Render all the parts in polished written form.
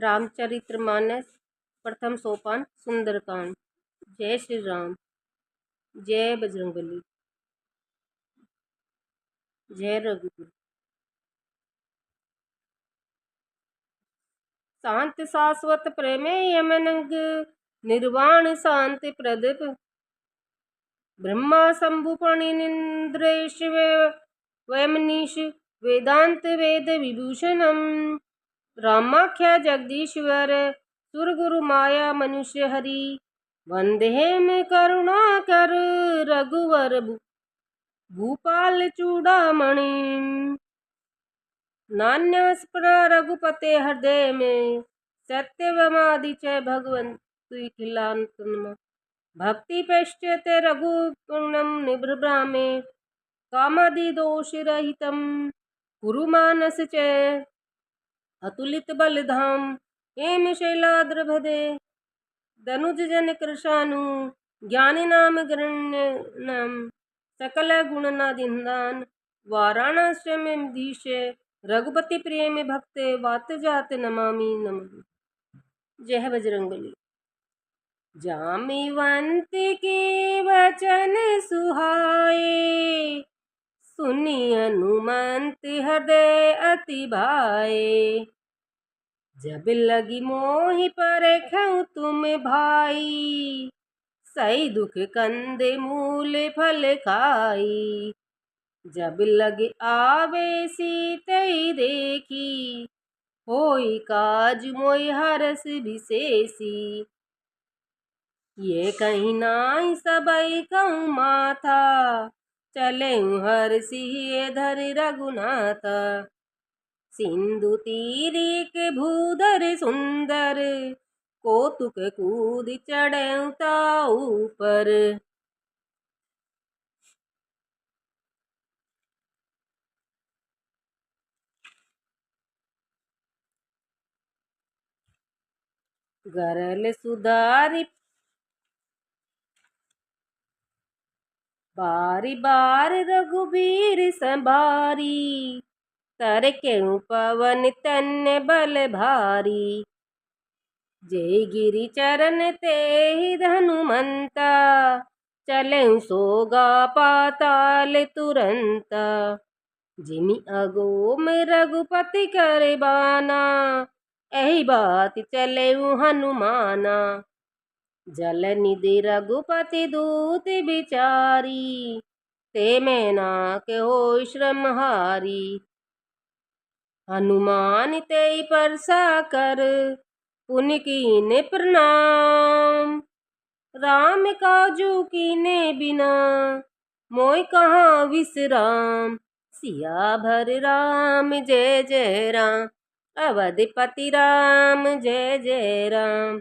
रामचरितमानस प्रथम सोपान सुंदरकांड। जय श्री राम। जय बजरंगबली। जय रघुकुल। शांति शाश्वत प्रमेय मनंग निर्वाण शांति प्रदीप ब्रह्मा शंभु फणिनिंद्रेश वैमनीश वेदांत वेद विभूषणम रामाख्या जगदीश्वर सुरगुरु माया मनुष्य हरि वंदेहम करुणाकर रघुवर भूपाल चूड़ामणि नान्यस्पृह रघुपते हृदय में सत्यवमादि च भगवन्तु खिलान्तम भक्ति पश्यते रघुपूर्णम निभृभ्रामे कामादि दोष रहितम कुरु मानस च अतुलित बलधाम हेम शैलाद्रभदे दनुज जन कृशानु ज्ञानी नाम गण्य नाम सकल गुण नादिन्दान वाराणस्य में धीश रघुपति प्रिय में भक्त वात जात नमामि नमः। जय बजरंगबली। जामिवंत के वचन सुहाए सुनि हनुमंत हृदय अति भाए जब लगी मोहि परखहु तुम भाई सही दुख कंदे मूल फल खाई जब लगे आवे सीतई देखी होई काज मोहि हरस विशेषी ये कहीं नाई सबई कहूँ माथा चले हर सिंह धर रघुनाथा सिंधु तीरिक भूधर सुंदर कौतुक कूद चढ़े ऊपर गरल सुधारी बारी बार रघुबीर संभारी तर के पवन तन्य बल भारी जय गिरि चरण ते हनुमंता चले सोगा पाताल तुरंता जिमि अगो में रघुपति करे बाना एही बात चले हनुमाना जल निधि रघुपति दूत बिचारी ते मैं ना के हो श्रम हारी हनुमान ते परसा कर पुनि कीने प्रणाम राम काजू कीने बिना मोय कहाँ विश्राम सिया भर राम जय जय राम अवधिपति राम जय जय राम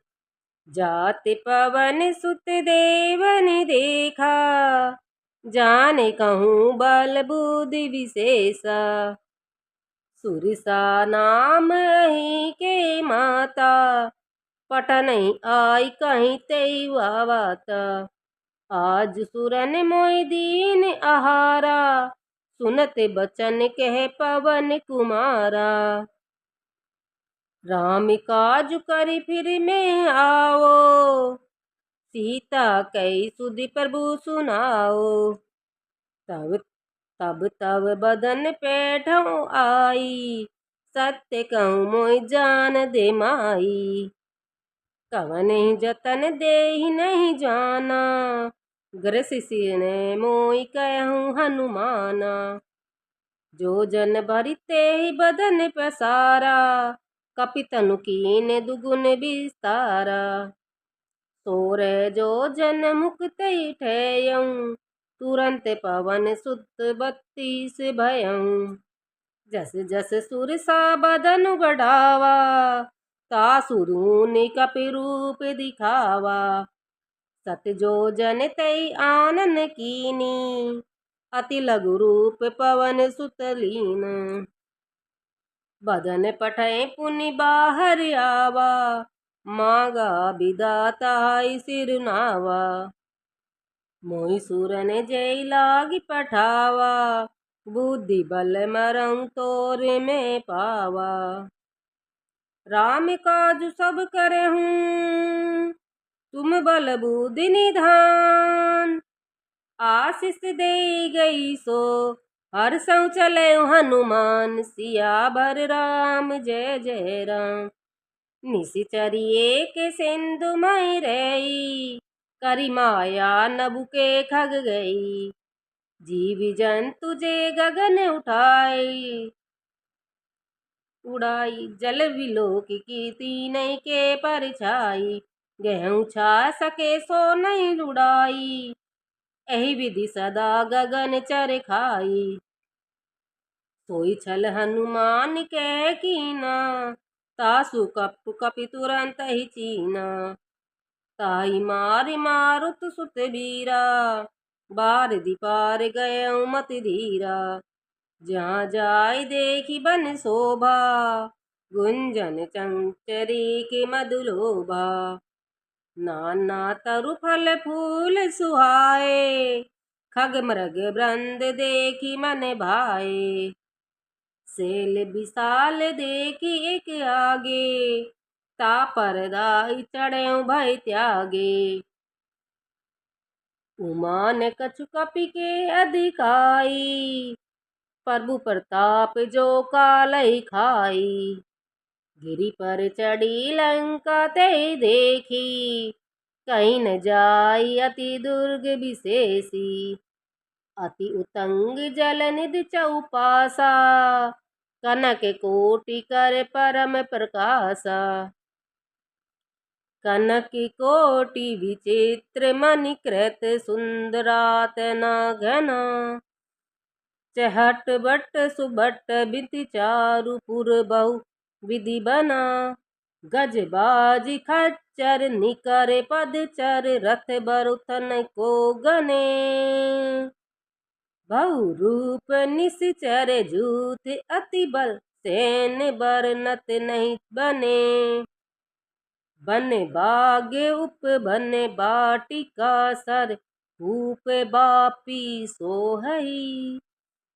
जाति पवन सुत देवन देखा जाने कहूँ बल बुद्धि विशेषा सुरसा नाम ही के माता पटन आई कहीं तेई वाता आज सुरन मोय दीन आहारा सुनत बचन कह पवन कुमारा राम काज करि फिर में आओ सीता कई सुधि प्रभु सुनाओ तब तब बदन पैठों आई सत्य कहूँ मोय जान दे माई कवन जतन दे नहीं जाना ग्रसिसी ने मोय कहूँ हनुमाना जो जन भरिते ही बदन पसारा कपितनु कीन दुगुन विस्तारा सोर जो जन मुक्त ठेयऊँ तुरंत पवन सुत 32 भयऊँ जस जस सुरसा बदन बढ़ावा तासुरूनि कपि रूप दिखावा सत जो जन तई आनन कीनी अति लघु रूप पवन सुत लीन बदन पठय पुनि बाहर आवा मांगा विदाता सिरनावा मोहि सुरन जय लागी पठावा बुद्धि बल मरऊँ तोर में पावा राम काज सब करहूँ, तुम बल बुद्धि निधान। आशीष दे गई सो हर्षौ चले हनुमान, सियावर राम जय जय राम। निशिचरिए के सिंधु मई रही, करी माया नभु के खग गई। जीव जंतु जे गगन उड़ाई, जल विलोक की तीनय के परछाई। गेहूँ छा सके सो नहीं उड़ाई, एहि विधि सदा गगन चर खाई। सोई छल हनुमान के कीना, तासु कपि तुरंत ही चीना। ताई मार मारुत सुत बीरा, बार दिपार गयउ मति धीरा। जहाँ जाय देखी बन शोभा, गुंजन चंचरी मधुलोभा। नाना तरु फल फूल सुहाए, खग मृग वृंद देखी मन भाए। सेल विशाल देखी एक आगे, तापर दाई चढ़ेउ भय त्यागे। उमान कछु कपि के अधिकाई, प्रभु प्रताप जो कालहि खाई। गिरि पर चढ़ी लंका ते देखी, कहीं न जाई अति दुर्ग विशेषी। अति उतंग जल निधि चौपासा, कनक कोटि कर परम प्रकाशा। कनक कोटि विचित्र मणिकृत, सुंदरातना घना। चहट बट सुबट बिति चारु, पुर बहु विधि बना। गज बाजी खच्चर निकर पदचर, रथ बरुथन को गने। बहु रूप निश्चर जूथ अति बल, सेन बरनत नहीं बने। बन बाग उप बन बाटिका, सर भूप बापी सोहई।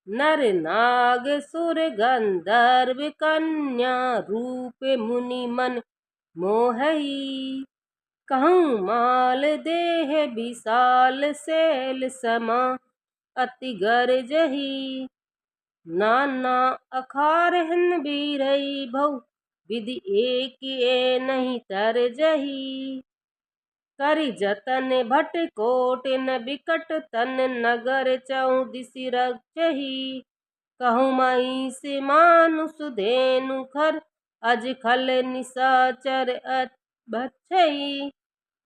नर नाग सुर गंधर्व कन्या, रूप मुनि मन मोहई। कहूँ माल देह विशाल, शैल समा अति गरजही। नाना अखारहन बीरई, भऊ विधि एक नहीं तरजही। करि जतन भट कोट न बिकट तन, नगर चहुदिसि रक्षही। कहूँ महिष मानुष धेनु खर, अज खल निशाचर भक्षई।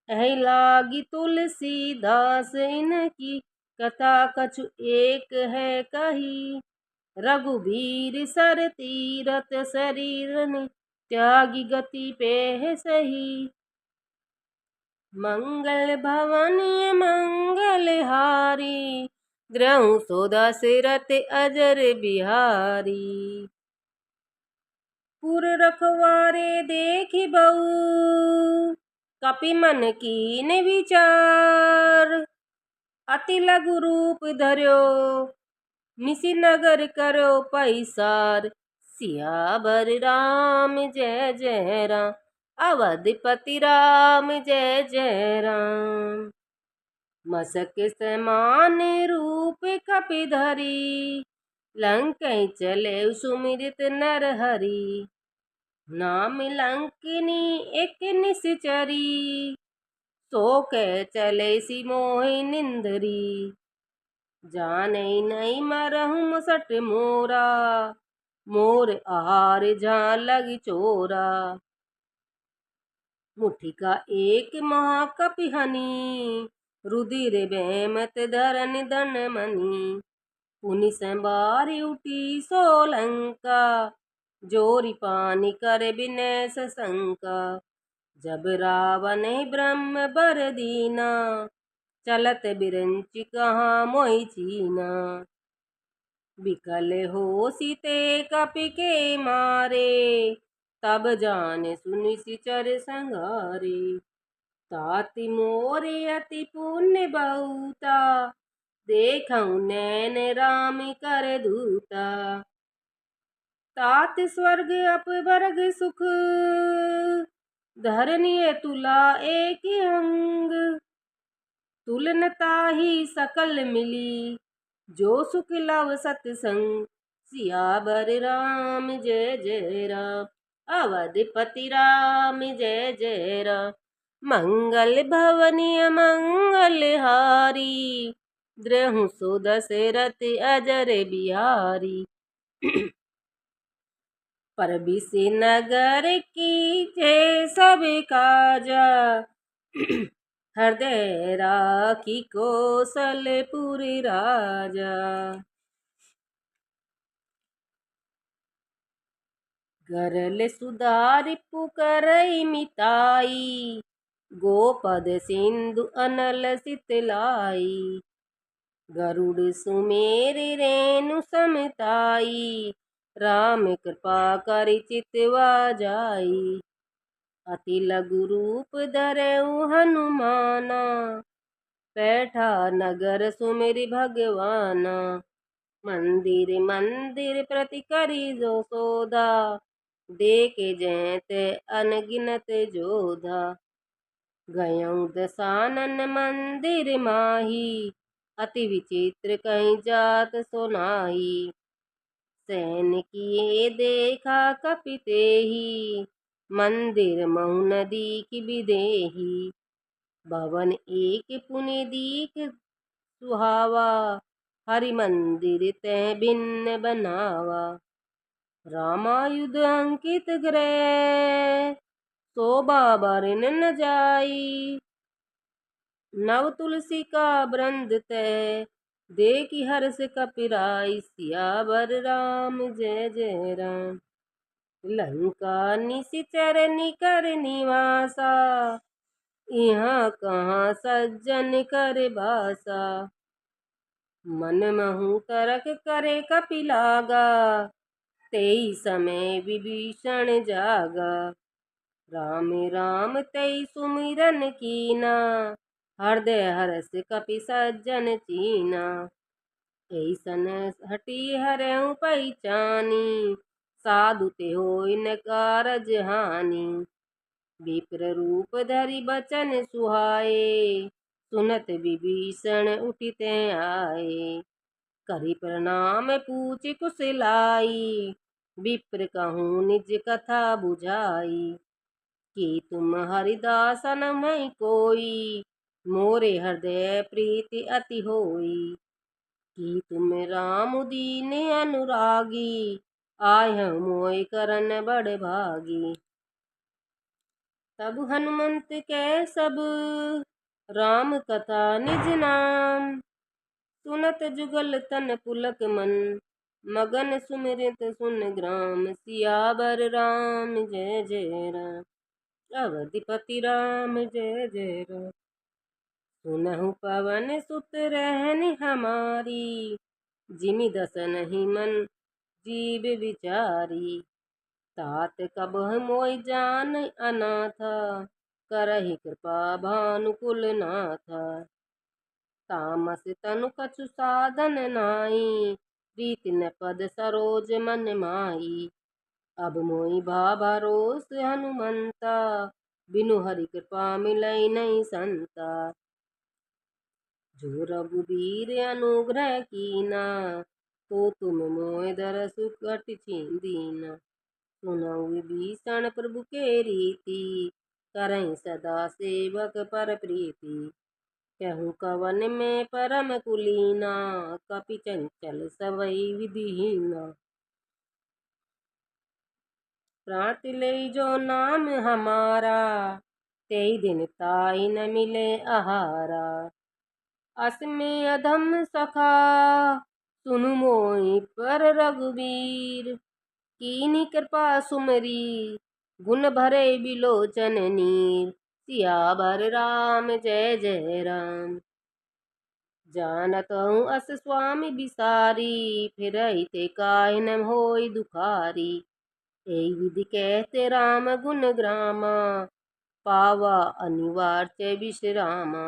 एहि लागी तुलसीदास इनकी, कथा कछु एक है कही। रघुबीर सर तीरथ शरीरन, त्यागी गति पेह सही। मंगल भवन मंगल हारी, द्रहु सो दशरथ अजर बिहारी। पुर रखवारे देखि बऊ, कपि मन कीन विचार। अति लघु रूप धर्यो, निशि नगर करो पैसार। सियावर राम जय जय राम, अवधपति राम जय जय राम। मसक समान रूप कपि धरी, लंकै चले सुमिरित नर हरि। नाम लंकिनी एक निश्चरी, सो कै चले सि मोहि निंदरी। जानै नहीं मरहु मुसट मोरा, मोर आहार जहाँ लगी चोरा। मुठिका एक महाकपि हनि, रुधिर बेमत धरन धन मनि। पुनि संबारि उठी सो लंका, जोरि पानी कर विनय सशंका। जब रावण ब्रह्म बर दीना, चलत बिरंचि कहाँ मोहि चीना। विकल होसि ते कपि के मारे, तब जान सुनि सिचर संहारे। ताति मोरे अति पुण्य बहुता, देखऊँ नैन राम कर दूता। तात स्वर्ग अपवर्ग सुख, धरनीय तुला एक अंग। तुलनता ही सकल मिली, जो सुख लव सतसंग। सियावर राम जय जय राम, अवधपति राम जय जय राम। मंगल भवनीय मंगल हारी, द्रहु सो दशरथ अजर बिहारी। पर बिसी नगर की जय सब काजा, हृदय राखी कौशलपुर राजा। गरल सुधारि पुकारइ मिताई, गोपद सिंधु अनल सितलाई। गरुड़ सुमेर रेणु समताई, राम कृपा करि चितवा जाई। अति लघु रूप धरऊ हनुमाना, बैठा नगर सुमिरि भगवाना। मंदिर मंदिर प्रति करी जो सोधा, देखे जैत अनगिनत जोधा। गयऊँ दसानन मंदिर माही, अति विचित्र कहीं जात सुनाही। सैन किए देखा कपि तेहि, मंदिर महु न दीख बिदेहि। भवन एक पुनि दीख सुहावा, हरि मंदिर तह भिन्न बनावा। रामायुध अंकित गृह, शोभा बरन न जाई। नव तुलसी का वृंद तह, देखि हर्ष कपिराई। सियावर राम जय जय राम, लंका निशिचर निकर निवासा। यहाँ कहाँ सज्जन कर बासा, मन महु तरक करे कपि लागा। तेई समय विभीषण जागा, राम राम तई सुमिरन कीना। हृदय हर्ष कपि सज्जन चीना। ऐसन हटी हरहु पहिचानी, साधु ते होय न कारज हानि। विप्र रूप धरि बचन सुहाए, सुनत विभीषण उठि त्यँ आए। करि प्रणाम पूछि कुशलाई, विप्र कहूँ निज कथा बुझाई। कि तुम हरिदासन मैं कोई, मोरे हृदय प्रीति अति होई। कि तुम राम दीन अनुरागी, आयहु मोय करन बड़ भागी। तब हनुमंत कै सब, राम कथा निज नाम। सुनत जुगल तन पुलक मन, मगन सुमिरत सुन ग्राम। सियावर राम जय जय राम, अवधपति राम जय जय राम। सुनहु पवन सुत रहनि हमारी, जिमि दस नहीं मन जीव विचारी। तात कबहु मोय जान अनाथा, करहि कृपा भानुकुल नाथा। तामस तनु कछु साधन नाई, प्रीति न पद सरोज मन माई। अब मोहि भाभा रोष हनुमंता, बिनु हरि कृपा मिलई नहीं संता। जो रघुबीर अनुग्रह कीना, तो तुम मोय दरसु कटि दीना। सुनऊ विभीषण प्रभु के रीति, करहिं सदा सेवक पर प्रीति। कहूँ कवन में परम कुलीना, कपि चंचल सबई विधिहीना। प्रात लई जो नाम हमारा, तेई दिन ताई न मिले आहारा। अस में अधम सखा, सुनु मोहि पर रघुबीर। कीन्ही कृपा सुमरी, गुण भरे बिलोचन नीर। सियावर राम जय जय राम, जानत हूँ अस स्वामी बिसारी। फिरहि ते काहे न होय दुखारी। एहि विधि कहते राम गुण ग्रामा, पावा अनिवार्य विश्रामा।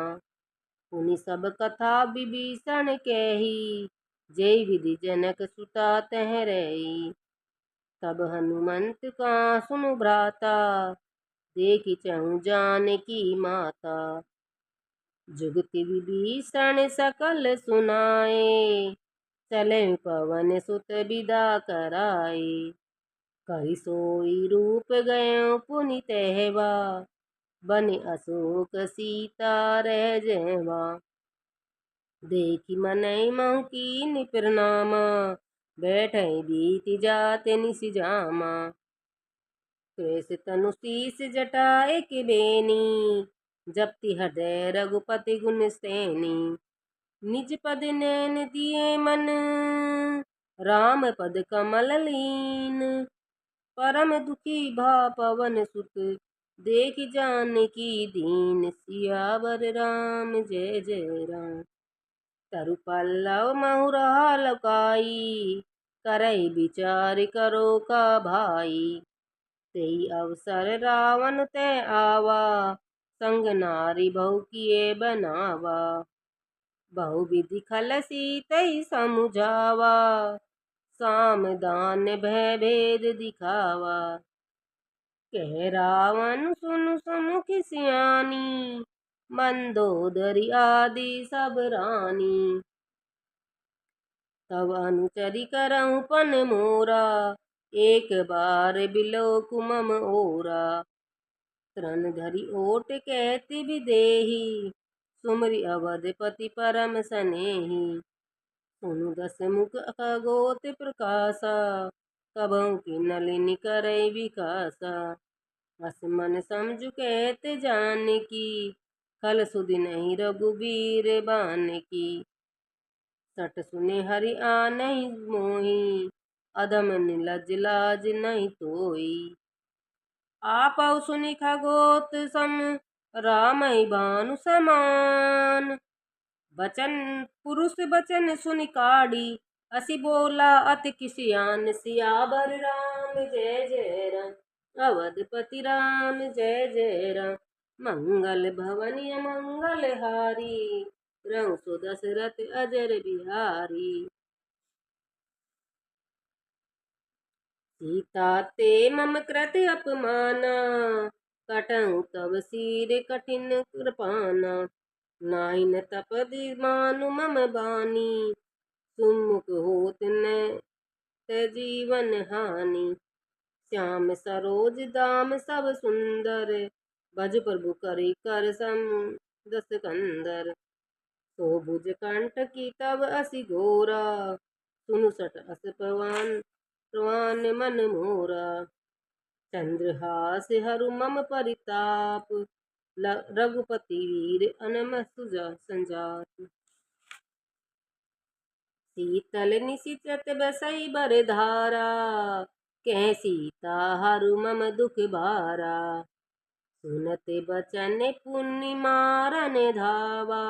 पुनि सब कथा विभीषण कही, जय विधि जनक सुता तह रही। तब हनुमंत का सुनु भ्राता, देखि चहु जानकी माता। जुगति विभीषण सकल सुनाए, चले पवन सुत बिदा कराए। करि सोई रूप गयो पुनि तहवा, बनि अशोक सीता रह जहवा। देखि मनई महु कीन्हि प्रणामा, बैठै बीति जात निस जामा। कृष तनु शीस जटा एक बेनी, जपति हृदय रघुपति गुण सेनी। निज पद नैन दिए मन, राम पद कमल लीन। परम दुखी भा पवन सुत, देखि जानकी दीन। सियावर राम जय जय राम। तरु पल्लव महु रहा लुकाई, करई विचार करो का भाई। तेई अवसर रावण तै आवा, संग नारी बहु किए बनावा। बहु विधि खल सीतई समुझावा, साम दान भय भेद दिखावा। कह रावण सुनु सुमुखि सियानी, मंदोदरी आदि सब रानी। तब अनुचरि करहु पन मोरा, एक बार बिलोकु मम ओरा। तृण धरि ओट कहति विदेही, सुमरि अवधपति परम सनेही। सुनु दस मुख खगोत प्रकाशा, कबहु किन्नलिनि करई विकासा। हस मन समझु कहत जानकी, खल सुधिनहि रघुबीर बानकी। सट सुने हरि आनहि मोहि, अधम निलज लाज नहीं तोई। आपौ सुनि खगोत सम, रामहि भानु समान। बचन पुरुष बचन सुनि काढ़ी, असि बोला अति किसियान। सियावर राम जय जय राम, अवधपति राम जय जय राम। मंगल भवन अमंगल हारी, रहु सो दशरथ अजर बिहारी। सीता ते मम कृत अपमाना, कटहु तब सिर कठिन कृपाना। नाहि न तपदि मानु मम बानी, सुमुख होत न जीवन हानि। श्याम सरोज दाम सब सुंदर, भज प्रभु करि कर सम दस कंदर। सो भुज कंठ की तब असि घोरा, सुनु सट अस पवन मन मोरा। चंद्रहास हरु मम परिताप, रघुपति वीर अनम संजात। शीतल निशिचत बसई बर धारा, कह सीता हरु मम दुख भारा। सुनत बचन पुनि मारन धावा,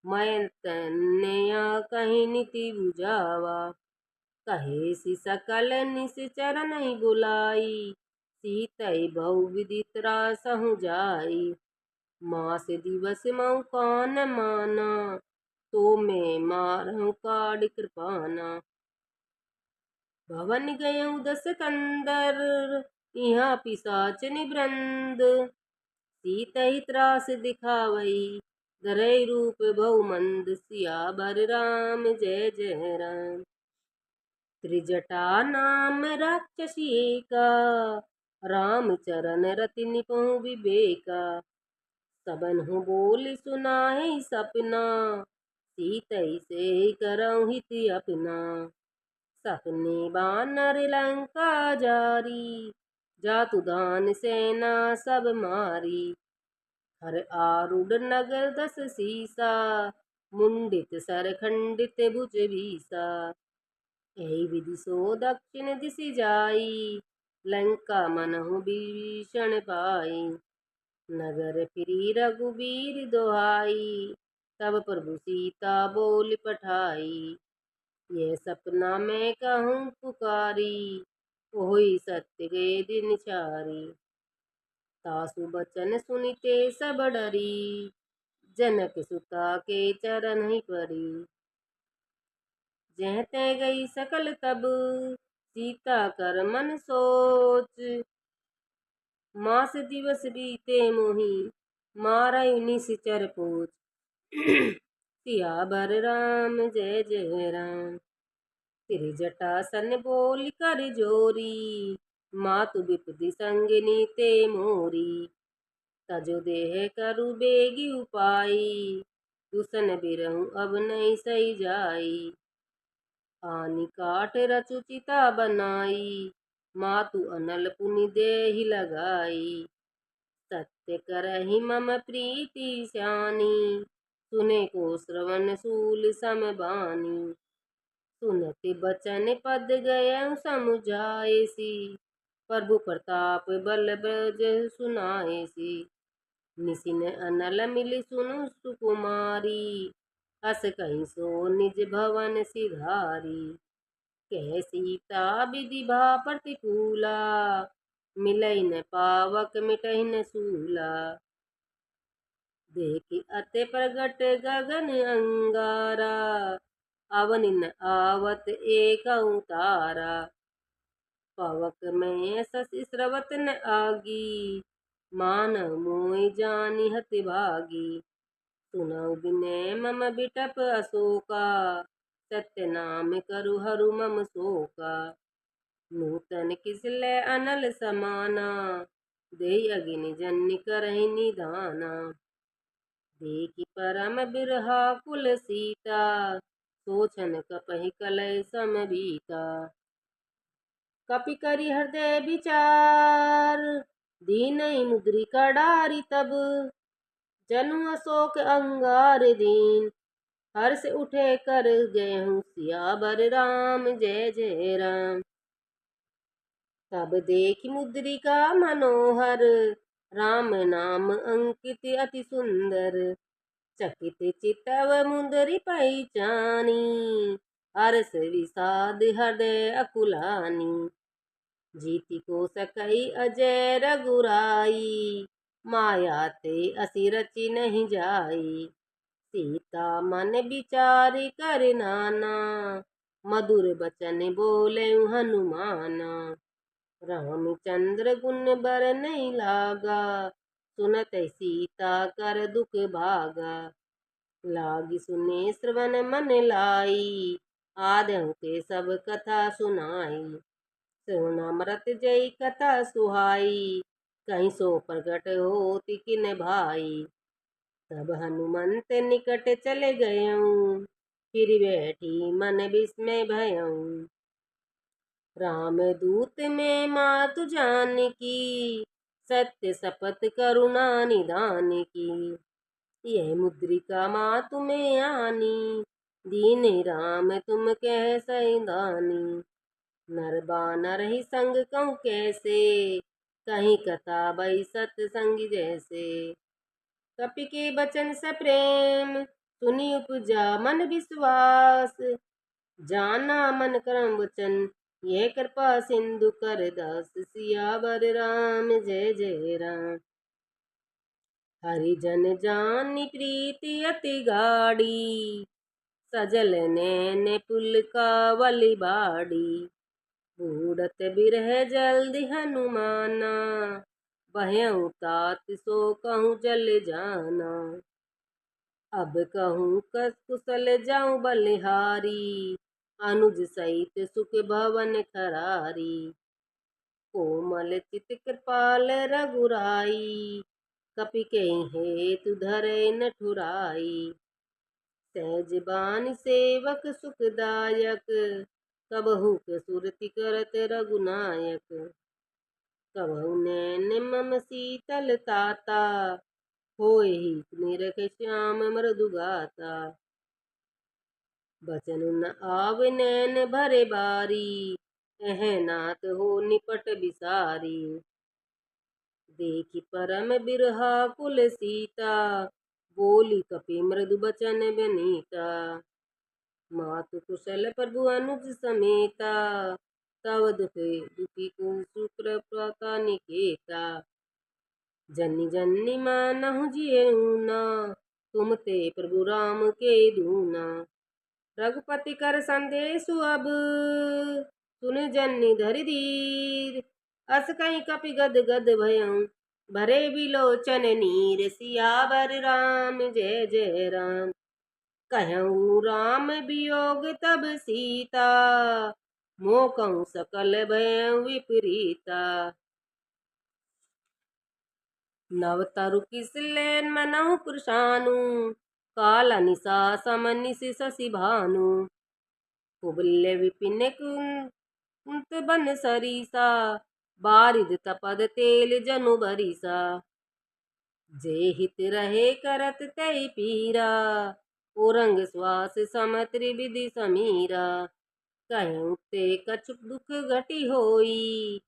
मैं तनया कहीं नीति बुझावा। कहे सि सकल निश्चर नहीं बुलाई, सीतई बहु विधि त्रासहु जाई। मास दिवस मऊ कान माना, तो मैं मारहु काढ़ कृपाना। भवन गयउ दस कंदर, इहाँ पिशाच निवृंद। सीतहि त्रास दिखावई, धरई रूप बहु मंद। सियावर राम जय जय राम। त्रिजटा नाम राक्षसी एका, राम चरण रति निपहुँ विवेका। सबनहु बोल सुनाहि सपना, सीतई से करहु हित अपना। सपने बानर लंका जारी, जातु दान सेना सब मारी। हर आरूढ़ नगर दस सीसा, मुंडित सर खंडित भुज बीसा। यही विधि सो दक्षिण दिशि जाई, लंका मनहु भीषण पाई। नगर फिरी रघुबीर दोहाई, तब प्रभु सीता बोल पठाई। यह सपना मैं कहूँ पुकारी, होई सत्य के दिन चारी। तासु बचन सुनिते सब डरी, जनक सुता के चरण ही परी। जह तै गई सकल तब, सीता कर मन सोच। मास दिवस बीते मोही, मारई निश्चर पोच। सियावर राम जय जय राम। तिरि जटा सन बोल कर जोरी, मातु विपदि संगिनी ते मोरी। तजो देह करु बेगी उपाई, दुसन बिरहु अब नहीं सही जाई। आनी काट रचु चिता बनाई, मातु अनल पुनि देहि लगाई। सत्य करहि मम प्रीति श्यानी, सुने को श्रवण सूल सम बानी। सुनति बचन पद गयउ समुझाएसी, प्रभु प्रताप बल ब्रज सुनाएसी। निसिन अनल मिलि सुनु सुकुमारी, अस कहि सो निज भवन सिधारी। कह सीता विधि भा प्रतिकूला, मिलई न पावक मिटहि न सूला। देखि अति प्रगट गगन अंगारा, अवनि न आवत एकउ तारा। पवक में शशि स्रवत न आगी, मानव मोहि जानि हति भागी। सुनउ विनय मम बिटप अशोका, सत्य नाम करु हरु मम शोका। नूतन किसलै अनल समाना, देहि अग्नि जन्य करहि निधाना। देखि परम बिरहा कुल सीता, सोचन कपहि कलय सम बीता। कपि करि हृदय विचार, दीनहि मुद्रिका डारि तब। जनु अशोक अंगार दीन, हर्ष उठे कर गयहु सियावर राम जय जय राम। तब देखि मुद्रिका मनोहर, राम नाम अंकित अति सुंदर। चकित चितव मुदरि पहिचानी, हर्ष विषाद हृदय अकुलानी। जीति को सकई अजय रघुराई, माया ते असि रचि नहीं जाई। सीता मन विचारि कर नाना, मधुर बचन बोलहु हनुमाना। रामचंद्र गुण बर नहीं लागा, सुनत सीता कर दुख भागा। लागी सुने श्रवण मन लाई, आदहु ते सब कथा सुनाई। श्रवणामृत जय कथा सुहाई, कहीं सो प्रगट होति किन भाई। तब हनुमंत निकट चले गयऊँ, फिर बैठी मन विस्मय भयऊँ। राम दूत में मातु जानकी, सत्य शपथ करुणा निधान की। यह मुद्रिका मातु में आनी, दीन राम तुम कह सैंदानी। नर बानर ही संग कहूँ कैसे, कहीं कथा बई सतसंग जैसे। कपि के बचन सप्रेम, सुनि उपजा मन विश्वास। जाना मन करम वचन, यह कृपा सिंधु कर दास। सियावर राम जय जय राम। हरिजन जानि प्रीति अति गाढ़ी, सजल नैन पुलकावली बाड़ी। बूढ़त बिरह जल्दि हनुमाना, बहयउ तात सो कहूँ जल जाना। अब कहूँ कस कुशल जाऊँ बलिहारी, अनुज सहित सुख भवन खरारी। कोमल चित कृपाल रघुराई, कपि कहि हेतु धरय न ठुराई। सहज बानी सेवक सुखदायक, कबहु के सुरति करत रघुनायक। कबहु नैन मम शीतल ताता, होयहि निरख श्याम मृदु गाता। बचन न आवे नैन भरे बारी, एह नाथ हो निपट बिसारी। देखि परम बिरहा कुल सीता, बोली कपि मृदु बचन बनीता। मातु कुशल प्रभु अनुज समेता, तव दुखी को सुप्रभता निकेता। जनि जनि मानहु जियऊना, तुम ते प्रभु राम के दूना। रघुपति कर संदेशु अब, सुन जन्नी धरि धीर। अस कहीं कपि गद गद भयं भरे बिलोचन नीर। सियावर राम जय जय राम। कहऊँ राम वियोग तब सीता मोकहु सकल भयं विपरीता। नव तरु किसलेन मनहु कृशानु काला निशा सम निश शशि भानु। कुबल्य विपिन कुंत बन सरीसा बारिद तपद तेल जनु बरीसा। जे हित रहे करत तै पीरा ओरंग श्वास सम त्रिविधि समीरा। कहूँ ते कछु दुख घटी होई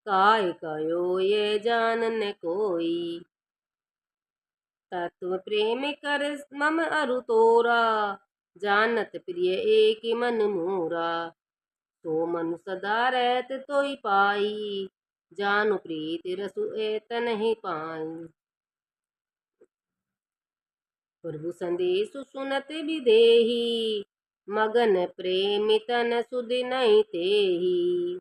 काय कयो ये जान न कोई। तत्व प्रेम कर मम अरु तोरा जानत प्रिय एक मन मोरा। तो मनु सदा रहत तोई पाई जानु प्रीत रसु एतन ही पाई। प्रभु संदेशु सुनत विदेही मगन प्रेमी तन सुधि नहीं तेही।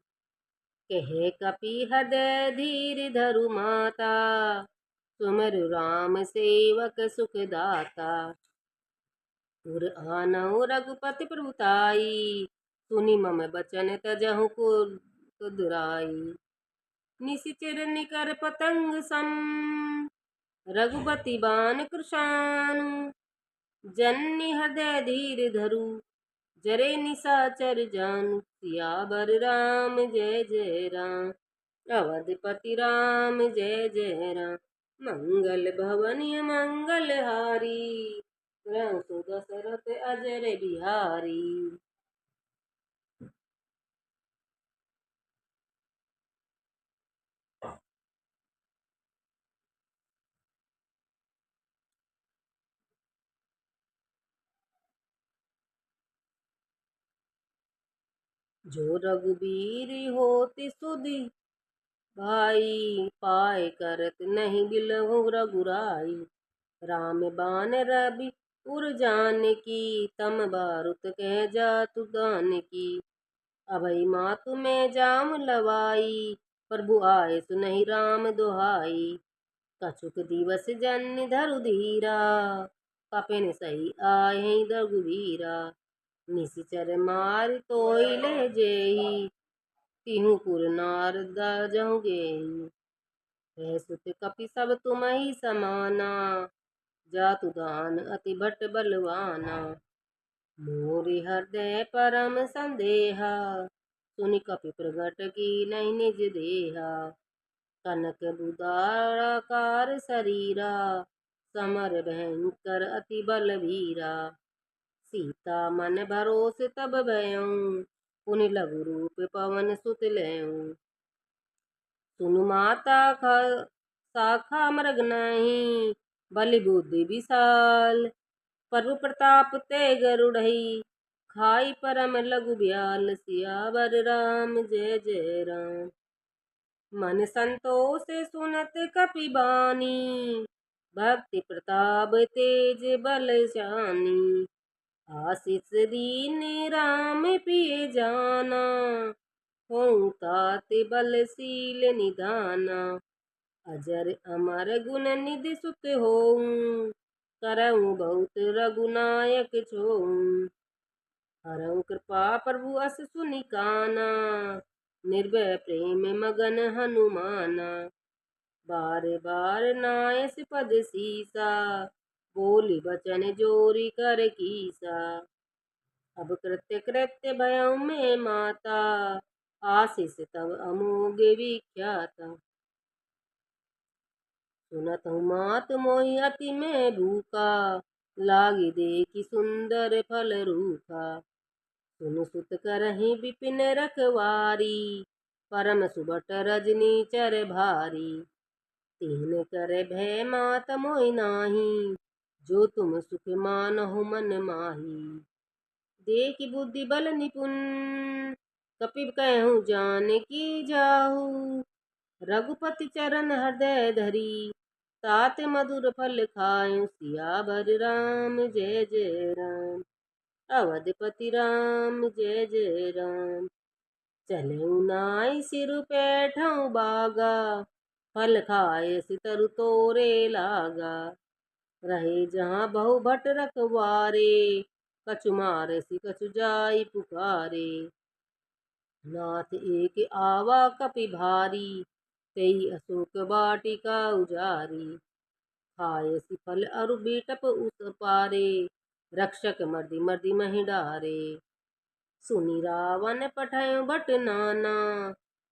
कहे कपि हृदय धीर धरु माता सुमरु राम सेवक सुख दाता। उर आनऊ रघुपति प्रभुताई सुनि मम बचन तजहु को दुराई। निशिचर निकर पतंग सम रघुपति बान कृशानु। जन्नि हृदय धीर धरु जरे निशाचर जानु। सियावर राम जय जय राम। अवधपति राम जय जय राम। मंगल भवनीय मंगल हारी ग्रह दशरथ अजर बिहारी। जो रघुबीर होति सुधि भाई पाए करत नहीं बिलहु रघुराई। राम बान रवि उर जान की तम बारुत कह जातु दान की। अभय मातु में जाम लवाई प्रभु आए सुनहि राम दुहाई। कछुक दिवस जन्नि धरु धीरा कपिन सही आए रघुवीरा। निशिचर मार तोय ले जेहि तिहु पुर नार जहु गेहि। है सुत कपि सब तुम्हि समाना जातु दान अति भट बलवाना। मोरि हृदय परम संदेहा सुनि कपि प्रगट की नहीं निज देहा। कनक बुदाकार शरीरा समर भयंकर अति बलवीरा। सीता मन भरोस तब भयऊँ पुनि लघु रूप पवन सुत लयऊँ। सुनु माता शाखा मृग नहीं बलि बुद्धि विशाल। प्रभु प्रताप ते गरुड़ई खाई परम लघु ब्याल। सियावर राम जय जय राम। मन संतोष सुनत कपि बानी भक्ति प्रताप तेज बल जानी। आशीष दीन राम पिए जाना हों तात बलशील निधाना। अजर अमर गुण निधि सुत होऊं करऊं बहुत रघुनायक छोऊं। हरऊं कृपा प्रभु अस सुनि काना निर्भय प्रेम मगन हनुमाना। बार बार नायस पद सीसा बोली बचन जोरी कर कीसा। अब कृत्य कृत्य भयउ में माता आशीष तब अमोघ विख्याता। सुनत मात मोहि अति में भूखा लागी देखी सुंदर फल रूखा। सुनु सुत करहि विपिन रखवारी परम सुबट रजनी चर भारी। तीन कर भय मात मोहि नाही जो तुम सुख मानहु मन माही। देखि बुद्धि बल निपुण कपि कहूँ जान की जाहू। रघुपति चरण हृदय धरी तात मधुर फल खायूं। सियावर राम जय जय राम। अवधपति राम जय जय राम। चलऊ नाई सिर पैठऊ बागा, फल खाए सितरु तोरे लागा। रहे जहाँ बहु भट रखवारे, कछु मारसी कछु जाई पुकारे। नाथ एक आवा कपि भारी, तेई अशोक वाटिका उजारी। खायसी फल अरु बेटप उस पारे, रक्षक मर्दि मर्दि महि डारे। सुनि रावण पठय भट नाना,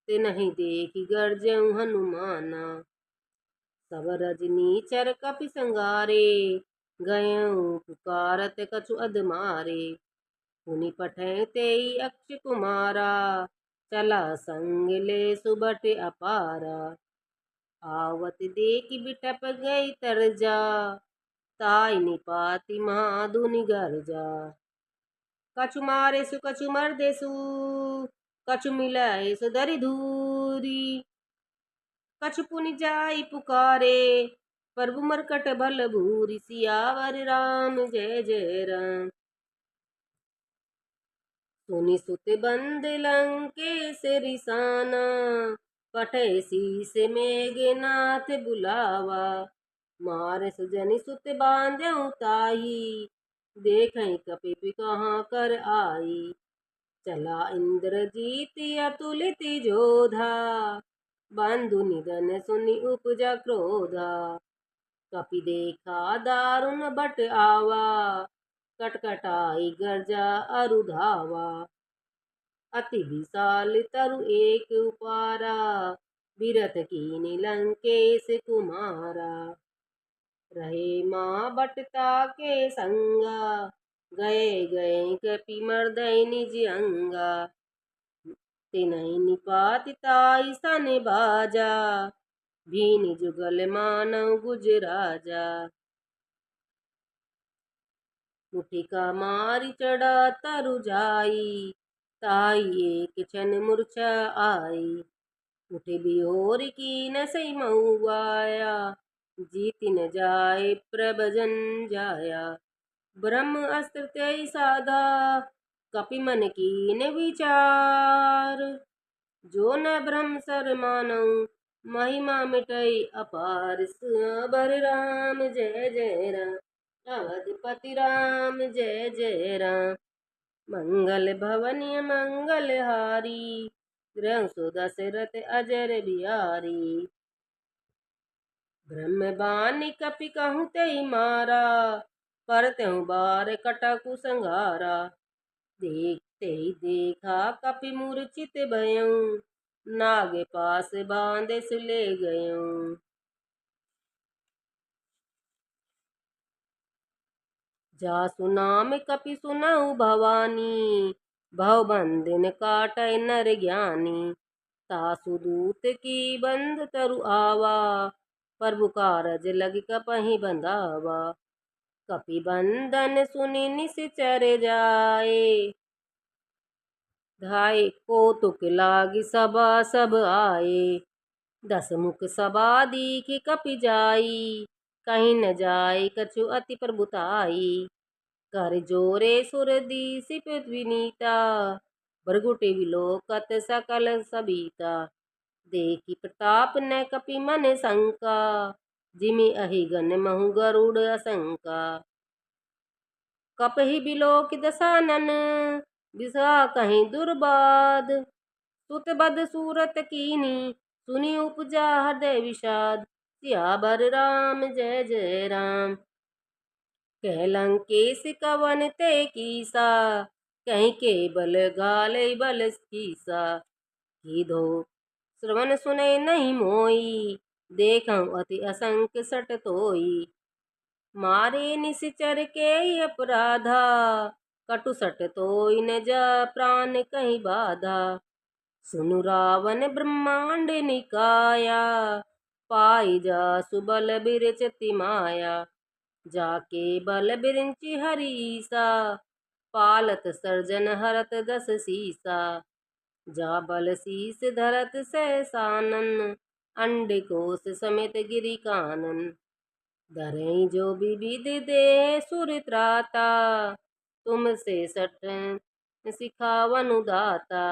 तिनहि देखि गरजऊ हनुमाना। सब रजनीचर कपि संगारे, गयऊ पुकारत कछु अधमारे। पुनि पठय तेई अक्ष कुमारा, चला संग ले सुबट अपारा। आवत देखि बिटप गई तरजा, ताई निपाति महाधुनि गरजा। कछु मारेसु कछु मर्देसु, कछु मिलाएसु धरि धूरी। कछु पुनि जाई पुकारे, प्रभु मरकट भल भूरि। सियावर राम जय जय राम। सुनि सुत बंद लंकेश रिसाना, पठय शीस मेघनाथ बुलावा। मारस जनि सुत बांधउ ताही, देखहि कपि कहाँ कर आई। चला इंद्रजीत अतुलित जोधा, बंधु निधन सुनि उपजा क्रोधा। कपि देखा दारुण बट आवा, कटकटाई गर्जा अरु धावा। अति विशाल तरु एक उपारा, बिरथ कीनि लंकेश कुमारा। रहे माँ बटता के संगा, गए गए कपि मर्दय निज अंगा। तिनहि निपाति ताई सन बाजा, भीनि जुगल मानव गुजराजा। मुठिका मारि चढ़ा तरु जाई, ताई एक क्षण मूर्छा आई। उठे बिहोर कीन सई महुआया, जीति न जाए प्रभजन जाया। ब्रह्म अस्त्र त्यय साधा, कपि मन कीन विचार। जो न ब्रह्म सर मानऊ, महिमा मिटई अपार। सियावर राम जय जय राम, अवधपति राम जय जय राम। मंगल भवनीय मंगल हारी, द्रंसु दशरथ अजर बिहारी। ब्रह्म बानी कपि कहूँ तेई मारा, परतहु बार कटकु संघारा। देखते ही देखा कपि मूर्छित भयऊ, नाग पास बांधे सुले गयऊँ। जासु नाम कपि सुनऊ भवानी, भवबंधन काटय नर ज्ञानी। तासु दूत की बंध तरु आवा, प्रभु कारज लग कपहि बंधावा। कपि बंधन सुनि निश्चर जाए, धाय कौतुक लागी सभा सब आए। दस मुख सभा दीखि कपि जाई, कहीं न जाय कछु अति प्रभुताई। कर जोरे सुर दिशि पृथ्वी नीता, भृगुटि विलोकत सकल सबीता। देखि प्रताप न कपि मन शंका, जिमि अहिगन महु गरुड़ असंका। कपहि बिलोकि दसानन, बिसहा कहीं दुर्बाद। सुत बध सूरत कीनी, सुनि उपजा हृदय विषाद। सियावर राम जय जय राम। कह लंकेश कवन ते कीसा, कहीं के बल घाले बल कीसा। कीधो श्रवण सुनै नहीं मोई, देखऊँ अति असंख्य सट तोई। मारे निश्चर के अपराधा, कटु सट तोई न जा प्राण कहीं बाधा। सुनु रावण ब्रह्मांड निकाया, पाई जासु बल बिरचति माया। जाके बल बिरंचि हरि ईसा, पालत सर्जन हरत दस सीसा। जा बल शीस धरत सहसानन, अंड कोश समेत गिरि कानन। धरई जो विविध देह सुर त्राता, तुम से सठ सिखावनु दाता।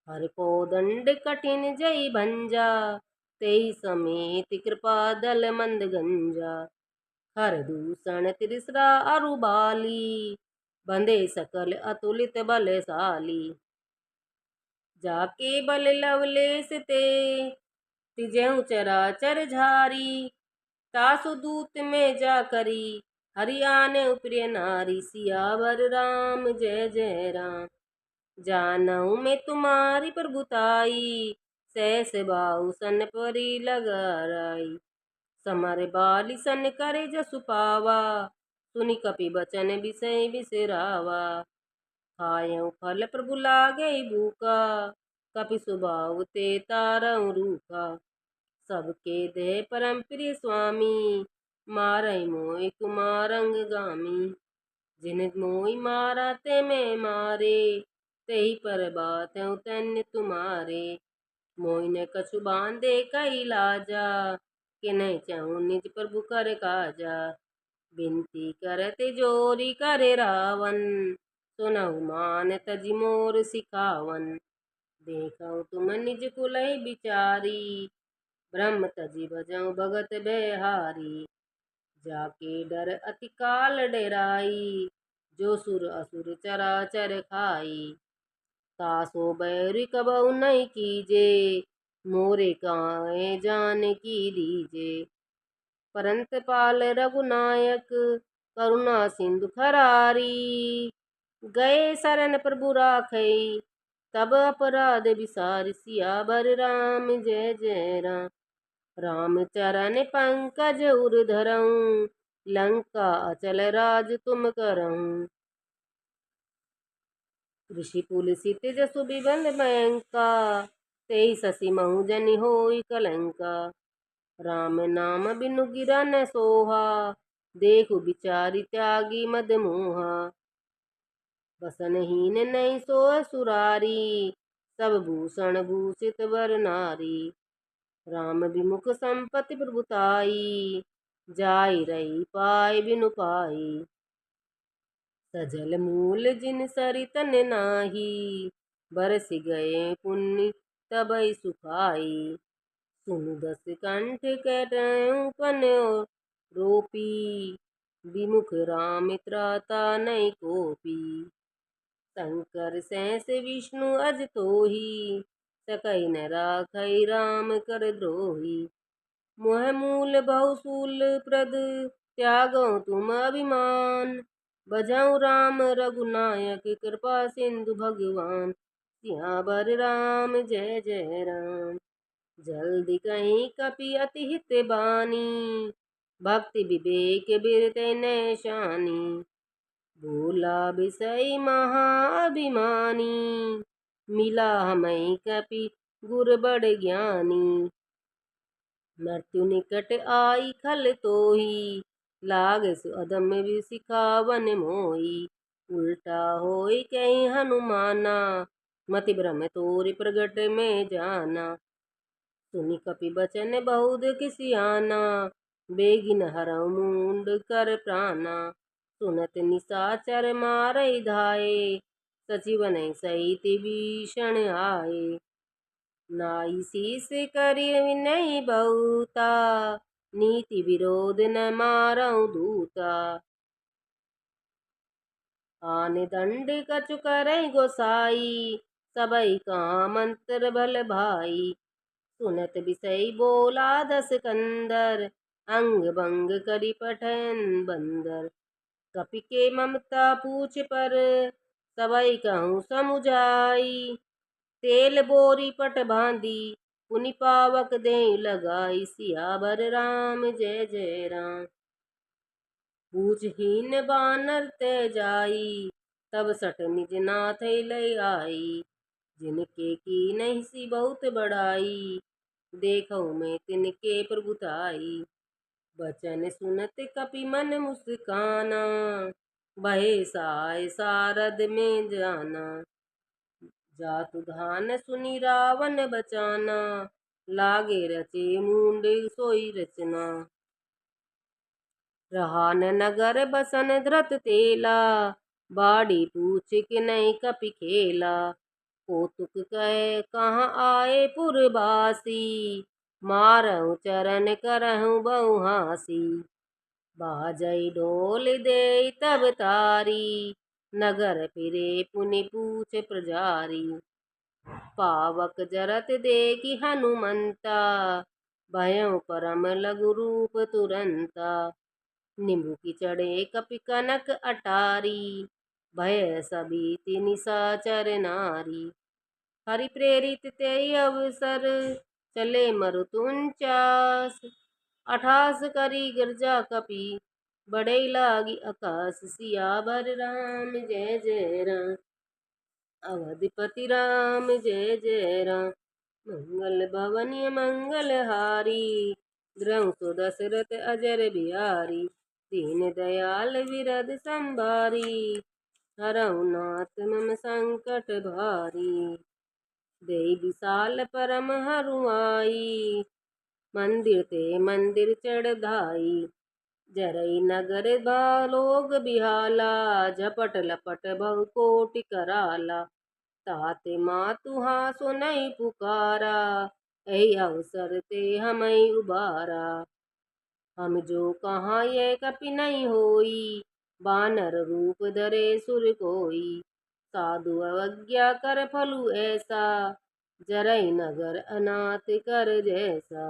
हर को दंड कठिन जय भंजा, तेई समेत कृपा दल मंद गंजा। हर दूषण तिरस्रा अरुबाली, बंदे सकल अतुलित बलशाली। जाके बल लवलेस ते, तिजहु चराचर झारी। तासु दूत में जा करी, हरियाने प्रिय नारी। सियावर राम जय जय राम। जानऊ मैं तुम्हारी प्रभुताई, सहस बाहु सन परी लगाई। समर बाली सन करे जसु पावा, सुनि कपि बचन बिसय बिसरावा। खायऊ फल प्रभु लागे भूखा, कपि सुबाहु ते तारऊ रूखा। सबके देह परम प्रिय स्वामी, मारई मोहि कुमारंग गामी। जिन मोहि मारा ते मैं मारे, तेहि पर बात तैन्य तुम्हारे। मोहि न कछु बांधे कई लाजा, कि नहीं चाहूँ निज प्रभु कर काजा। बिनती करते जोरी करे रावण, सुनहु मान तजि मोर सिखावन। देखऊ तुम निज कुलहि बिचारी, ब्रह्म तजि भजऊ भगत बिहारी। जाके डर अति काल डेराई, जो सुर असुर चराचर खाई। तासो बैरी कबहु नहीं कीजे, मोरे काहे जान की दीजे। परंत पाल रघुनायक, करुणा सिंधु खरारी। गए शरण प्रभु राखई, तब अपराध बिसारि। सियावर राम जय जय राम। राम चरण पंकज उर धरऊँ, लंका अचल राज तुम करऊँ। ऋषि पुलसित जसु विबल भयंका, तेई ससी महु जनि होई कलंका। राम नाम बिनु गिरा न सोहा, देखु बिचारी त्यागी मद मोहा। बसनहीन नहीं सोय सुरारी, सब भूषण भूषित वर नारी। राम विमुख संपत्ति प्रभुताई, जाई रही पाए बिनु पाई। सजल मूल जिन सरितन नाही, बरस गए पुण्य तबई सुखाई। सुनु दस कंठ कटऊँ पन रोपी, विमुख राम त्राता नहीं कोपी। शंकर सहस विष्णु अज तोहि, सकई न राखई राम कर द्रोही। मोह मूल बहु शूल प्रद, त्यागऊ तुम अभिमान। भजऊ राम रघुनायक, कृपा सिंधु भगवान। सियावर राम जय जय राम। जल्दी कहीं कपि अति हित बानी, भक्ति विवेक बिरते नैशानी। भूला बिसई महाअभिमानी, मिला हमें कपि गुर बड़ ज्ञानी। मृत्यु निकट आई खल तोहि, लागे सु अदम्य सिखावन मोहि। उल्टा होई कहीं हनुमाना, मति भ्रम तोरि प्रगट में जाना। सुनि कपि बचन बहुत किसियाना, बेगिन हरऊ मूंड कर प्राणा। सुनत निशाचर मारई धाये, सचिवन सहित भीषण आए। नाई शीस करि विनय बहुता, नीति विरोध न मारऊ दूता। आन दंड कछु करई गोसाई, सबई कहाँ मंत्र बल भाई। सुनत बिसई बोला दस कंदर, अंग भंग करि पठन बंदर। कपि के ममता पूछ पर, सबई कहूँ समुझाई। तेल बोरी पट बांधी, पुनि पावक दें लगाई। सियावर राम जय जय राम। पूछहीन बानर ते जाई, तब सठ निज नाथ लय आई। जिनके की नहीं सी बहुत बड़ाई, देखऊ मैं तिनके प्रभुताई। बचन सुनत कपि मन मुस्काना, बहे साय सारद में जाना। जातु धान सुनि रावण बचाना, लागे रचे मूंड सोई रचना। रहा न नगर बसन धृत तेला, बाड़ी पूछ कि नहीं कपि खेला। कौतुक कहे कहाँ आए पुरबासी, मारहु चरण करहु बहु हासी। बाजई ढोल दे तब तारी, नगर फिरे पुनि पूछ प्रजारी। पावक जरत देखी हनुमंता, भयउ परम लघु रूप तुरंता। निम्बु की चढ़े कपि कनक अटारी, भय सभी निशाचर नारी। हरि प्रेरित ते अवसर, चले मरुतुंचास। अठास करी गिरजा कपि, बड़े लागी आकाश। सियावर राम जय जय राम, अवधिपति राम जय जय राम। मंगल भवनीय मंगल हारी, द्रऊ सो दशरथ अजर बिहारी। दीन दयाल विरद संभारी, हरहु नाथ मम संकट भारी। देई विशाल परम हरुआई, मंदिर ते मंदिर चढ़ाई। जरई नगर बालोग बिहाला, झपट लपट बहु कोटि कराला। ताते मातु हासो नहीं पुकारा, ऐ अवसर ते हमई उबारा। हम जो कहाँ ये कपि नहीं होई, बानर रूप धरे सुर कोई। साधु अवज्ञा कर फलु ऐसा, जरई नगर अनाथ कर जैसा।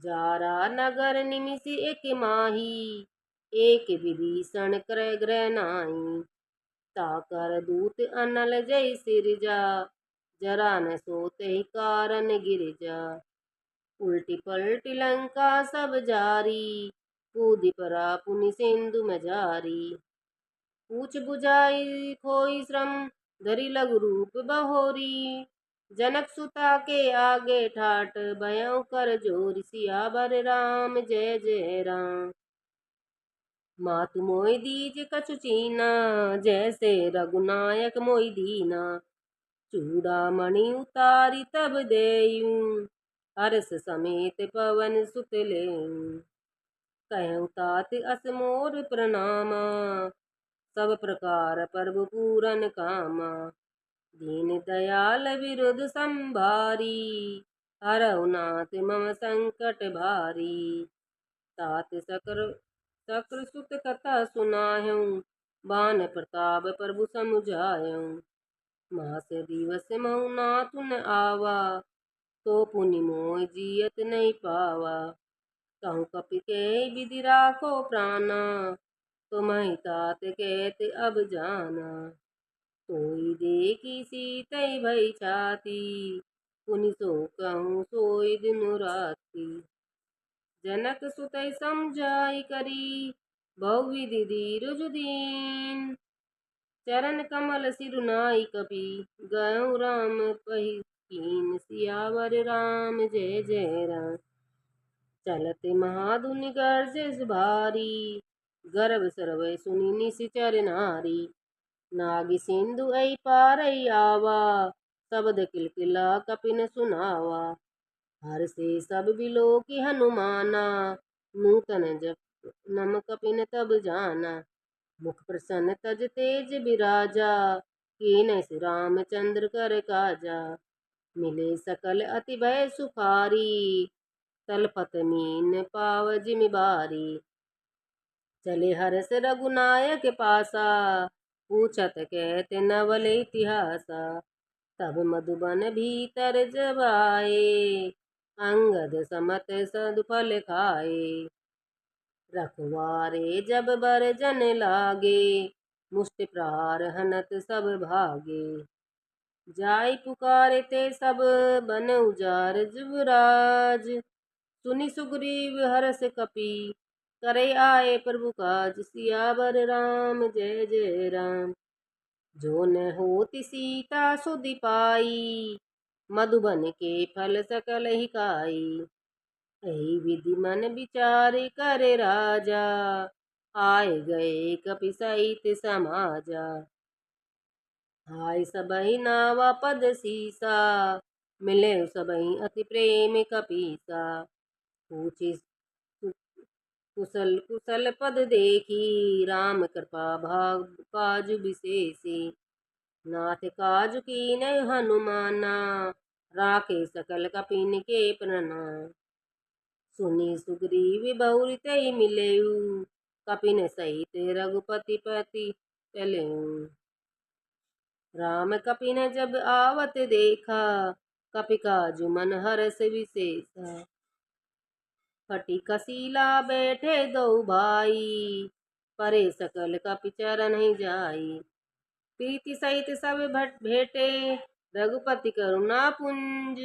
जारा नगर निमिषि एक माही, एक विभीषण क्रय गृह नाई। ताकर दूत अनल जय सिरजा, जरा न सोते कारण गिरजा। उल्टी पलटी लंका सब जारी, कूदि परा पुनि सिंधु में जारी। पूछ बुझाई खोई श्रम, धरि लघु रूप बहोरी। जनक सुता के आगे ठाट, भयउ कर जोर। सियावर राम जय जय राम। मातु मोहि दीज कछु चीना, जैसे रघुनायक मोहि दीना। चूड़ामणि उतारी तब देयूं, हर्ष समेत पवन सुत लेऊं। कहूँ तात अस मोर प्रणामा, सब प्रकार प्रभु पूरन कामा। दीन दयाल विरुद्ध संभारी, हरहु नाथ मम संकट भारी। तात सकर सुत कथा सुनाह्यऊं, बान प्रताप प्रभु समुझायऊं। मास दिवस महु नाथु न आवा, तो पुनि मोहि जियत नहीं पावा। कहूँ कपि कहि विधि राखो प्राणा, तुम्हि तात कहत अब जाना। सोई देखी सीतै भई छाती, पुनि सो कहूँ सोई दिनु राती। जनक सुतै समझाई करी, बहुविधि धीरज दीन। चरण कमल सिरु नाई कपि, गयऊँ राम पहि कीन। सियावर राम जय जय राम। चलत महाधुनि गर्जस भारी, गर्व सरवै सुनि निशिचर नारी। नाग सिंधु ऐ पारै आवा, शब्द किलकिला कपि न सुनावा। हर्षे सब बिलोकी हनुमाना, नूतन जप नम कपि न तब जाना। मुख प्रसन्न तज तेज बिराजा, कीनहि सु रामचंद्र कर काजा। मिले सकल अति भय सुखारी, तलपत मीन पाव जिमि बारी। चले हर्ष रघुनायक पासा, पूछत कहत नवल इतिहासा। तब मधुबन भीतर जब आए, अंगद समत सदफल खाए। रखवारे जब बर जन लागे, मुष्टि प्रहार हनत सब भागे। जाई पुकारे ते सब बन उजार जुबराज। सुनि सुग्रीव हर्ष कपि, करे आए प्रभु काज। सियावर राम जय जय राम। जो न होति सीता सुधि पाई, मधुबन के फल सकल ही खाई। एहि विधि मन विचार करे राजा, आए गए कपि सहित समाजा। आय सबहि नावा पद सीसा, मिले सबहि अति प्रेम कपीसा। पूछी कुशल कुशल पद देखी, राम कृपा भाग काजु विशेषी। नाथ काज कीन हनुमाना, राखे सकल कपिन के प्रना। सुनी सुग्रीव बहुरि तै मिलेऊ, कपिन सहित रघुपति पति चलेऊ। राम कपिन जब आवत देखा, कपि काजु मन हरष विशेषा। फटी कसीला बैठे दो भाई, परे सकल कपि चरण जाई। प्रीति सहित सब भेटे, रघुपति करुणा पुंज।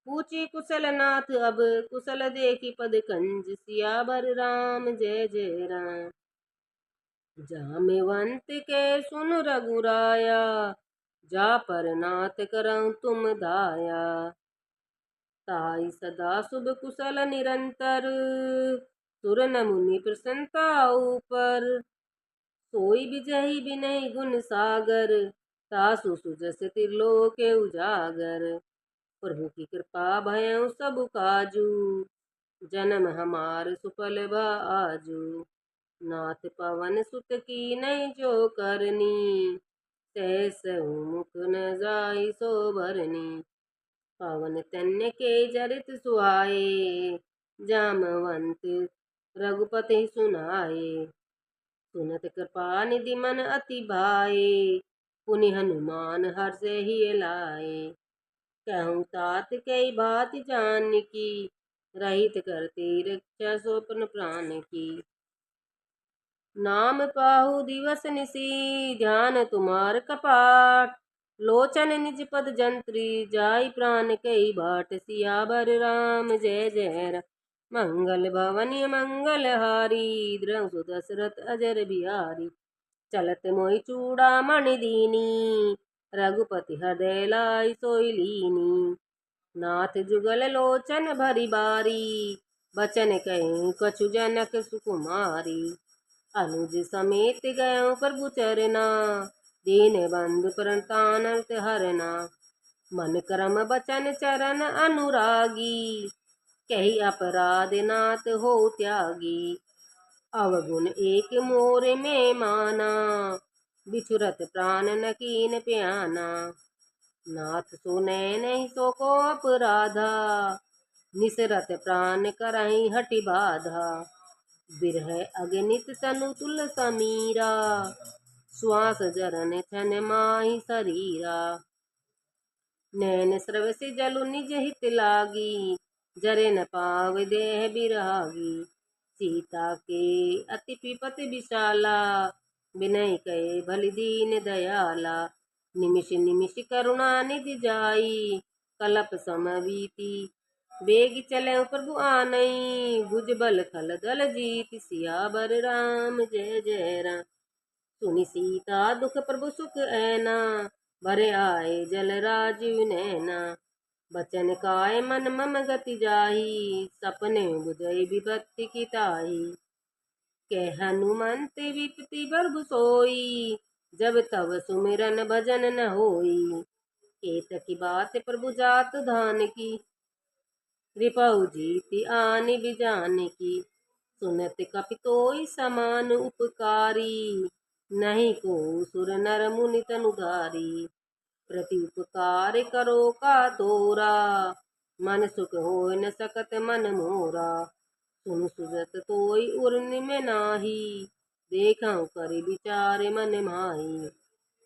पूछी कुशल नाथ अब, कुशल देखी पद कंज। सियावर राम जय जय राम। जामवंत के सुन रघुराया, जा पर नाथ करऊँ तुम दाया। ताई सदा शुभ कुशल निरंतर, सुर न मुनि प्रसन्नता ऊपर। सोई बिजहि बिनहि गुण सागर, तासु सुजस त्रिलोक उजागर। प्रभु की कृपा भयउ सब काजू, जन्म हमार सुफल आजू। नाथ पवन सुत कीनहि जो करनी, सहस मुख न जाई सो भरनी। पवन तन्य के जरित सुहाए, जामवंत रघुपति सुनाए। सुनत कृपा निधि मन अति भाए, पुनि हनुमान हर्ष ही लाए। कहूँ तात कई बात जानकी, रहित करते रक्षा स्वप्न प्राण की। नाम पाहु दिवस निशि, ध्यान तुम्हार कपाट। लोचन निज पद जंत्री, जाई प्राण कई बाट। सियावर राम जय जय राम। मंगल भवन मंगल हारी, द्रंसु दशरथ अजर बिहारी। चलत मोहि चूड़ामणि दीनी, रघुपति हृदय लाई सोई लीनी। नाथ जुगल लोचन भरी बारी, बचन कहीं कछु जनक सुकुमारी। अनुज समेत गयो प्रभु चरना, दीन बंधु प्रणतानत हरना। मन क्रम बचन चरण अनुरागी, कही अपराध नाथ हो त्यागी। अवगुण एक मोर में माना, बिछुरत प्राण न कीन प्याना। नाथ सुनै नहीं सो को अपराधा, निसरत प्राण करहि हठि बाधा। बिरह अगनित तनु तुल समीरा, श्वास जरन छन माहि शरीरा। नैन स्रवसि जलु निज हित लागी, जरे न पाव देह बिरागी। सीता के अति विपत विशाला, बिनय कहे भलि दीन दयाला। निमिष निमिष करुणा निधि जाई, कलप सम बीति बेग चले प्रभु आनई। भुजबल खल दल जीति, सियावर राम जय जय राम। सुनि सीता दुख प्रभु सुख ऐना, भरे आए जल राजीव नैना। बचन काय मन मम गति जाही, सपने बुझई विपत्ति की ताही। कह हनुमंत विपति बरबु सोई, जब तब सुमिरन भजन न होई। केतकी बात प्रभु जात धान की, रिपउ जीति आनि बिजान की। सुनत कपि तोई समान उपकारी, नहीं को सुर नर मुनि तनुधारी। प्रति उपकार करो का तोरा, मन सुख होय न सकत मन मोरा। सुन सुजत तोई उर्नि में नाही, देखऊँ करि विचार मन माही।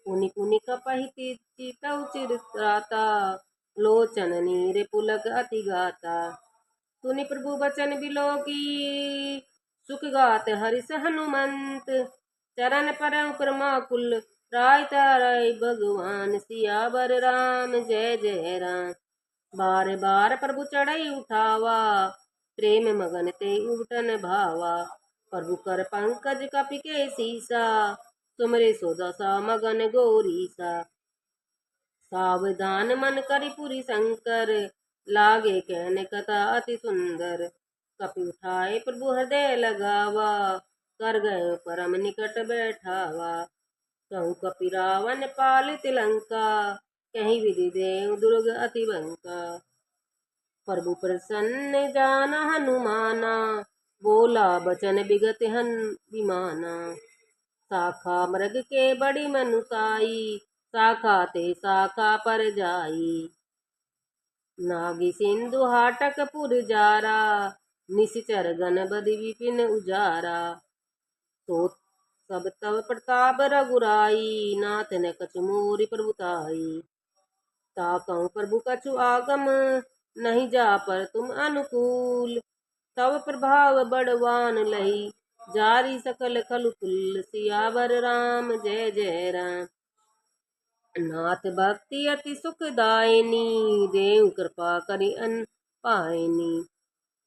पुनि पुनि कपहि चितऊ चिरत्राता, लोचन नीर पुलक अति गाता। सुनि प्रभु बचन बिलोकी, सुख गात हरिष हनुमंत। चरण परम क्रमाकुल, राय तारय भगवान। सियावर राम जय जय राम। बार बार प्रभु चढ़ई उठावा, प्रेम मगन ते उबटन भावा। प्रभु कर पंकज कपि के सीसा, तुमरे सो दशा मगन गौरीसा। सावधान मन करि पुरि शंकर, लागे कहने कथा अति सुंदर। कपि उठाए प्रभु हृदय लगावा, कर गए परम निकट बैठावा। कहूँ कपि रावण पालित लंका, कहीं विधि देव दुर्ग अति बंका। प्रभु प्रसन्न जाना हनुमाना, बोला बचन बिगत हन विमाना। शाखा मृग के बड़ी मनुसाई, शाखा ते शाखा पर जाई। नागी सिंधु हाटकपुर जारा, निशिचर गण बदि विपिन उजारा। तो सब तव प्रताप रघुराई, नाथ न कछु मोरि प्रभुताई। ताकहु प्रभु कछु आगम, नहीं जा पर तुम अनुकूल। तव प्रभाव बड़वान लही, जारी सकल खलु तुल। सियावर राम जय जय राम। नाथ भक्ति अति सुखदायिनी, देव कृपा करि अन पायनी।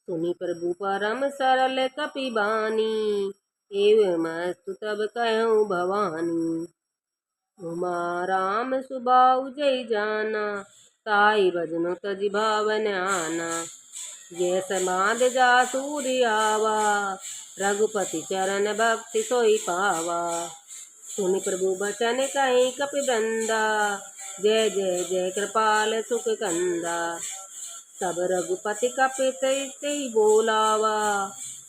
सुनि प्रभु परम सरल कपि बानी, एवं अस्तु तब कहऊँ भवानी। उमा राम सुबाहु जय जाना, ताई भजनु तजि भावन आना। जय समाद जासूर आवा, रघुपति चरण भक्ति सोई पावा। सुनि प्रभु बचन कहि कपि वृंदा, जय जय जय कृपाल सुख कंदा। तब रघुपति कपि तै बोलावा,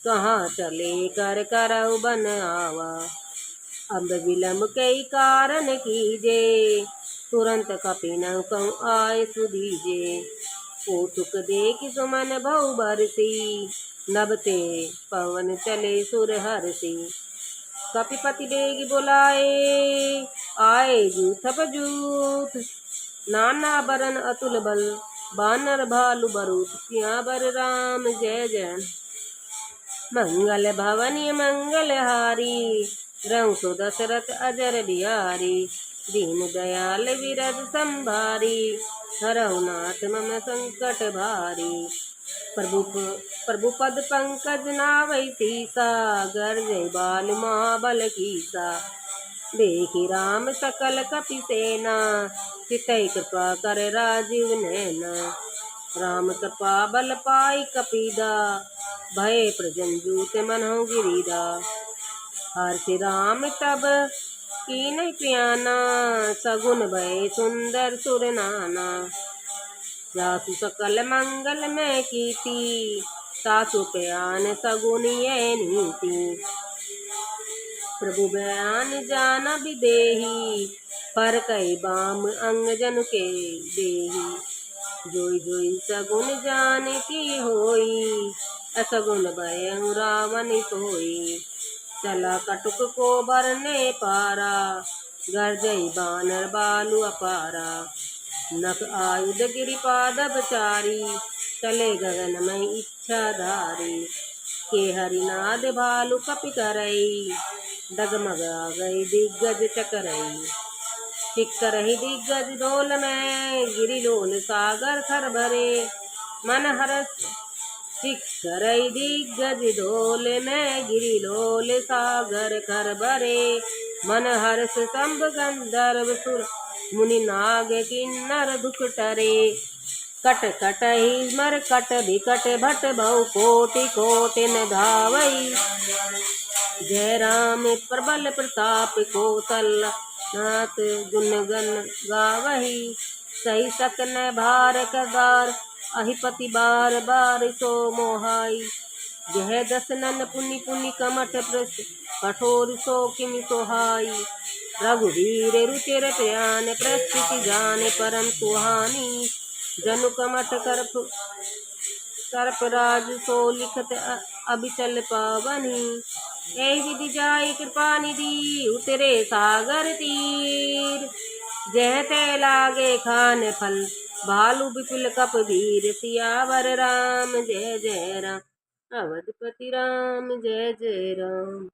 कहाँ चले कर करहु बन आवा। अब विलम्ब कई कारण कीजे, तुरंत कपि न कहूँ आय सुधीजे। कौतुक देखि सुमन भउ बरसी, नभ ते पवन चले सुर हरसी। कपिपति बेग बुलाए, आए जूथप जूथ। नाना बरन अतुल बल, बानर भालु बरूथ। सियावर राम जय जय। मंगल भवनीय मंगल हारी, रघु सो दशरथ अजर बिहारी। दीन दयाल विरद संभारी, हरहु नाथ मम संकट भारी। प्रभु पद पंकज नावै सीसा, गर्जय बाल महाबल कीसा। देखि राम सकल कपि सेना, चितई कृपा कर राजीव नैना। राम कृपा बल पाई कपीदा, भय प्रजनजूत मनहु गिरीदा। हर्षि राम तब कीनहि प्याना, सगुन भय सुंदर सुर नाना। जासु सकल मंगल मैं कीर्ति, तासु प्यान सगुन ये नीति। प्रभु बयान जाना विदेही, पर कई बाम अंग जन के देही। जोई जोई सगुन जान की होई, असगुन भयउ रावण सोई। चला कटुक को बरने पारा, गर्जई बानर बालु अपारा। नख आयुध गिरिपाद चारी, चले गगन में इच्छाधारी। के हरिनाद भालु कपि करई, डगमग गई दिग्गज चकरई। चिक्करहि दिग्गज डोल में, गिरिलोल सागर खर भरे। मन हरस चिक्करहि दिग्गज डोल में, गिरिलोल सागर खर भरे। मन हर्ष शंभ गंधर्व सुर, मुनि नाग किन्नर दुख टरे। कट कटहि मरकट बिकट भट भउ, कोटि कोटि न धावई। जय राम प्रबल प्रताप कौशल, नाथ गुण गण गावही। सही सकन भार करदार, अहिपति बार बार सो मोहाई। यह दसनन पुनि पुनि कमठ प्रस, कठोर सो किमि सोहाई। रघुवीर रुचिर प्रयान, प्रस्थिति जान परम सुहानी। जनु कमठ सर्पराज सो लिखत, अबिचल पावनी। एहि विधि जाई कृपा निधि, उतरे सागर तीर। जह ते लागे खान फल, भालु विपुल कप वीर। सियावर राम जय जय राम, अवधपति राम जय जय राम।